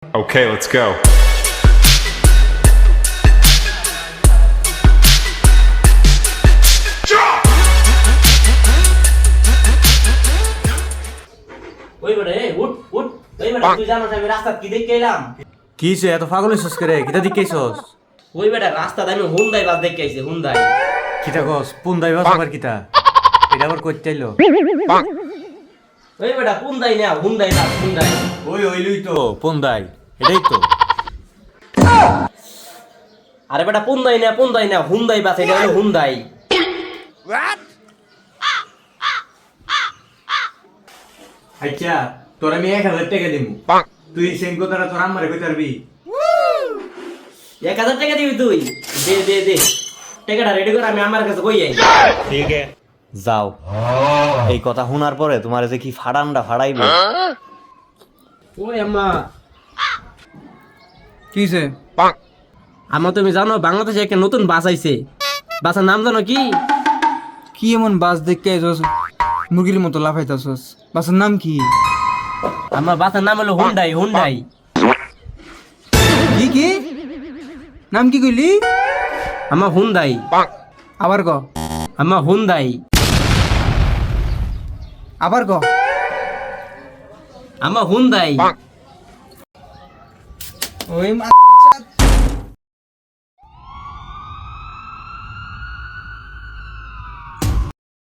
Okay, let's go. ওই বেটা উঠ উঠ ওই বেটা তুই জানোস আমি রাস্তা কি দেখে এলাম কি হইছে এত পাগল হইছস করে কিটা দিকেছস ওই বেটা রাস্তাতে আমি হুন্দাই বাস দেখে আইছি হুন্দাই কিটা কস কোন দাইবাস আবার কিটা এটা আবার কইতে চাইলো ওই বেটা হুন্দাই না হুন্দাই না হুন্দাই ওই ওইলুই তো পন্দাই এটাই তো আরে বেটা পুন্দাই না হুন্দাই বাস এটা হলো হুন্দাই আচ্ছা তোর আমি 1000 টাকা দিমু তুই সেম কথাটা তোর আম্মারে কইতে পারবি 1000 টাকা দিবি তুই দে টাকাটা রেডি কর আমি আমার কাছে কই আই ঠিক আছে যাও এই কথা শোনার পরে তোমার যে কি ফাড়ানটা ফাড়াইবে ওই আম্মা কিছে আম্মা তুমি জানো বাংলাদেশে একটা নতুন বাস আইছে বাসের নাম জানো কি কি এমন বাস দেখতে আইছস মুরগির মতো লাফাইতাছস বাসের নাম কি আমার বাসের নাম হলো হুন্ডাই হুন্ডাই কি কি নাম কি কইলি আমার হুন্ডাই আবার ক আমার হুন্ডাই আবার ক আমার হুন্ডাই ওই